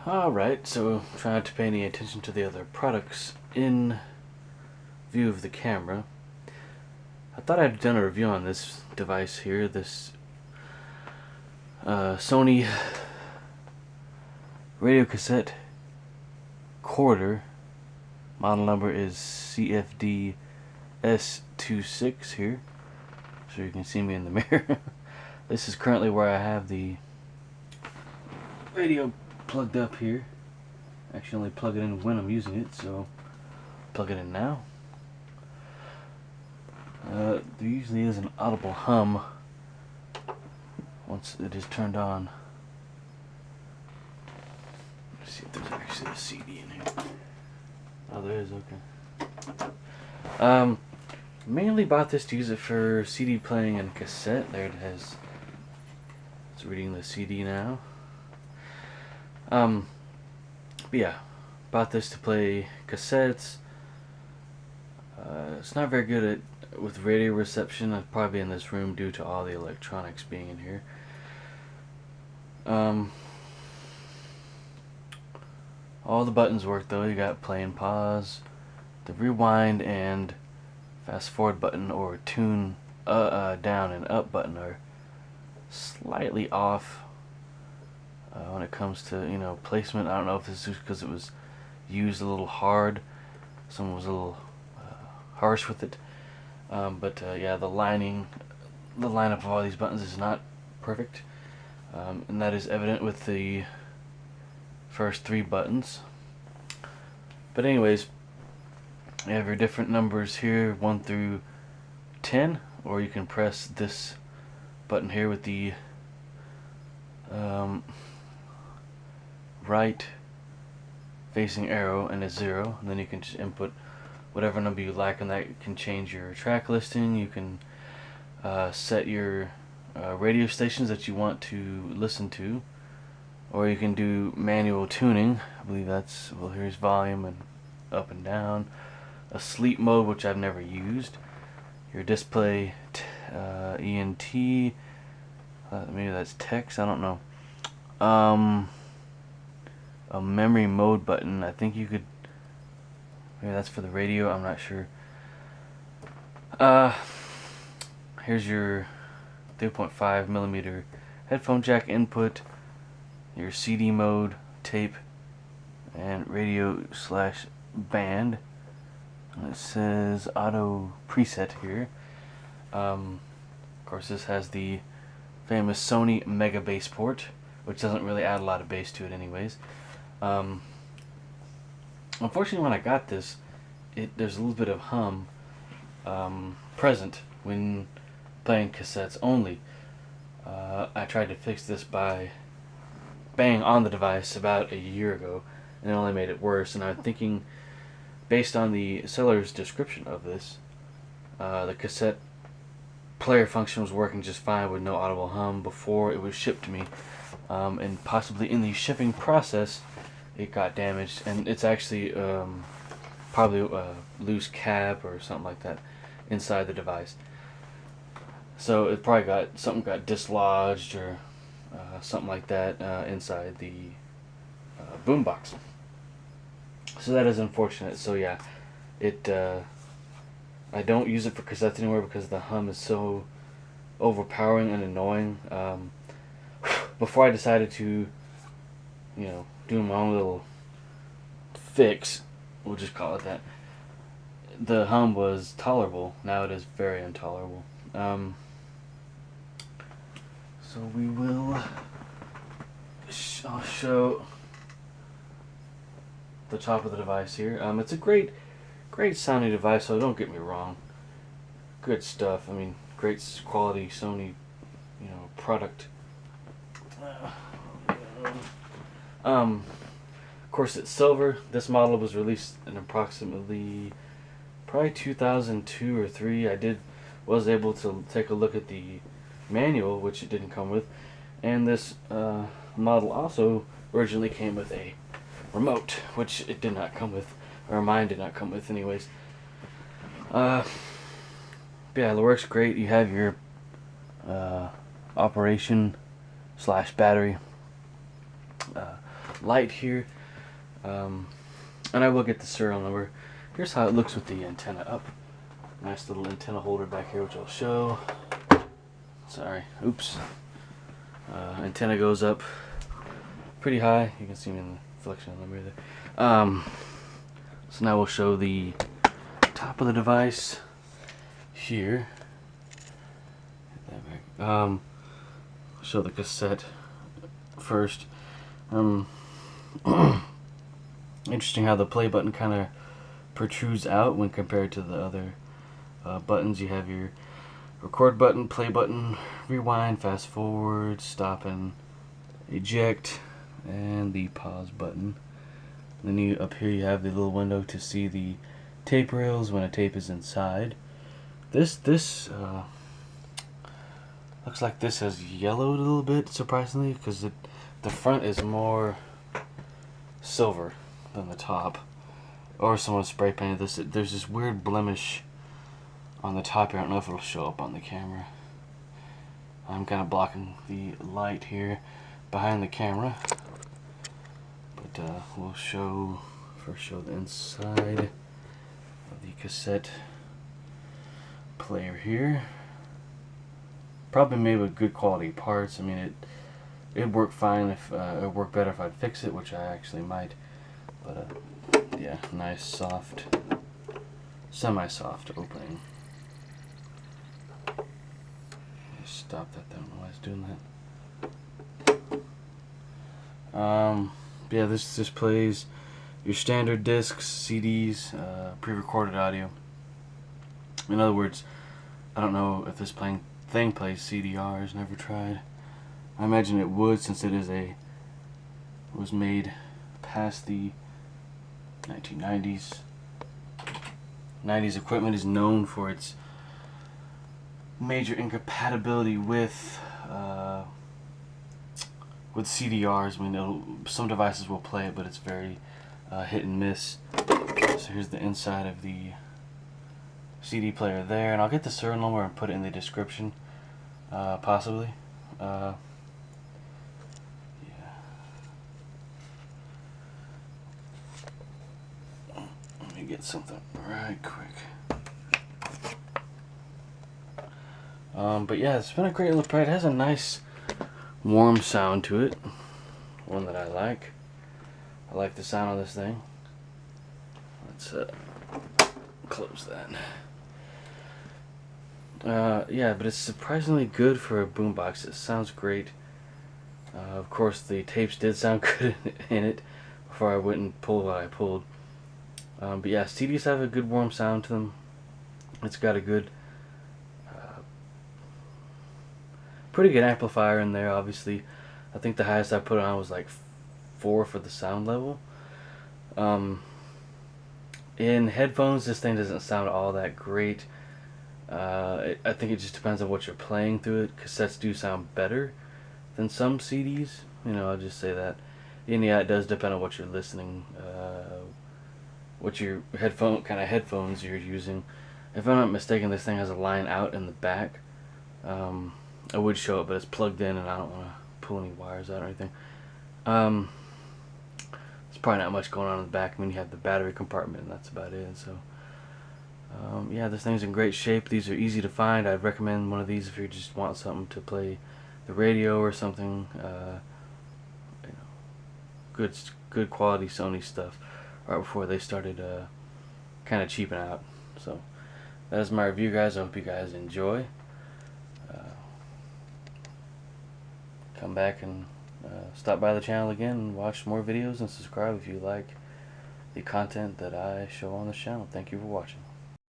Alright, so try not to pay any attention to the other products in view of the camera. I thought I'd done a review on this device here, this Sony radio cassette quarter. Model number is CFD S26 here, so you can see me in the mirror. This is currently where I have the radio plugged up here. Actually only plug it in when I'm using it, so plug it in now. There usually is an audible hum once it is turned on. Let's see if there's actually a CD in here. Oh, there is, okay. Mainly bought this to use it for CD playing and cassette. There it has. It's reading the CD now. But yeah, bought this to play cassettes. It's not very good at with radio reception. I'd probably be in this room due to all the electronics being in here. All the buttons work though. You got play and pause, the rewind and fast forward button, or tune down and up button are slightly off when it comes to placement. I don't know if this is because it was used a little hard. Someone was a little harsh with it. But yeah, the lineup of all these buttons is not perfect, and that is evident with the first 3 buttons. But anyways, you have your different numbers here, 1 through 10, or you can press this button here with the right facing arrow and a 0, and then you can just input whatever number you like, and that can change your track listing. You can set your radio stations that you want to listen to, or you can do manual tuning. I believe that's, well, here's volume and up and down. A sleep mode, which I've never used. Your display ENT, maybe that's text, I don't know. A memory mode button, I think you could, maybe that's for the radio, I'm not sure. Here's your 3.5 millimeter headphone jack input, your CD mode, tape, and radio /band. It says auto preset here. Of course, this has the famous Sony Mega Bass port, which doesn't really add a lot of bass to it anyways. Unfortunately, when I got this, there's a little bit of hum present when playing cassettes only. I tried to fix this by banging on the device about a year ago, and it only made it worse. And I'm thinking, based on the seller's description of this, the cassette player function was working just fine with no audible hum before it was shipped to me, and possibly in the shipping process it got damaged, and it's actually probably a loose cap or something like that inside the device. So it probably got dislodged or something like that inside the boombox. So that is unfortunate. So yeah, I don't use it for cassettes anymore because the hum is so overpowering and annoying. Before I decided to, do my own little fix, we'll just call it that, the hum was tolerable. Now it is very intolerable. So we will. I'll show the top of the device here. It's a great sounding device, so don't get me wrong. Good stuff. I mean, great quality Sony, product. Of course, it's silver. This model was released in approximately probably 2002 or 3. I was able to take a look at the manual, which it didn't come with, and this model also originally came with a remote, which it did not come with, or mine did not come with anyways. Yeah, it works great. You have your operation /battery light here. And I will get the serial number. Here's how it looks with the antenna up. Nice little antenna holder back here, which I'll show. Sorry, oops. Antenna goes up pretty high. You can see me in the reflection of the mirror there. So now we'll show the top of the device here. Get that back. Show the cassette first. Interesting how the play button kind of protrudes out when compared to the other buttons. You have your record button, play button, rewind, fast forward, stop and eject, and the pause button. Then up here you have the little window to see the tape rails when a tape is inside. This looks like this has yellowed a little bit, surprisingly, because the front is more silver than the top. Or someone spray painted this. There's this weird blemish on the top here. I don't know if it'll show up on the camera. I'm kind of blocking the light here behind the camera. But we'll first show the inside of the cassette player here. Probably made with good quality parts. I mean, it'd work fine if it'd work better if I'd fix it, which I actually might. But yeah, nice soft, semi-soft opening. Just stop that. I don't know why it's doing that. Yeah, this plays your standard discs, CDs, pre-recorded audio. In other words, I don't know if this thing plays CDRs. Never tried. I imagine it would, since it was made past the 1990s. 90s equipment is known for its major incompatibility with CDRs. I mean, some devices will play it, but it's very hit and miss. So here's the inside of the CD player there, and I'll get the serial number and put it in the description, possibly. Yeah. Let me get something right quick. But yeah, it's been a great little project. It has a nice warm sound to it, one that I like. I like the sound of this thing. Let's close that. Yeah, but it's surprisingly good for a boombox. It sounds great. Of course, the tapes did sound good in it before I went and pulled what I pulled. But yeah, CDs have a good warm sound to them. It's got a good, pretty good amplifier in there, obviously. I think the highest I put it on was like 4 for the sound level. In headphones, this thing doesn't sound all that great. I think it just depends on what you're playing through it. Cassettes do sound better than some CDs. You know, I'll just say that. And yeah, it does depend on what you're listening, what your headphones you're using. If I'm not mistaken, this thing has a line out in the back. I would show it, but it's plugged in, and I don't want to pull any wires out or anything. There's probably not much going on in the back. I mean, you have the battery compartment, and that's about it. So, yeah, this thing's in great shape. These are easy to find. I'd recommend one of these if you just want something to play the radio or something. You know, good quality Sony stuff. Right before they started kind of cheaping out. So that is my review, guys. I hope you guys enjoy. Come back and stop by the channel again and watch more videos, and subscribe if you like the content that I show on this channel. Thank you for watching.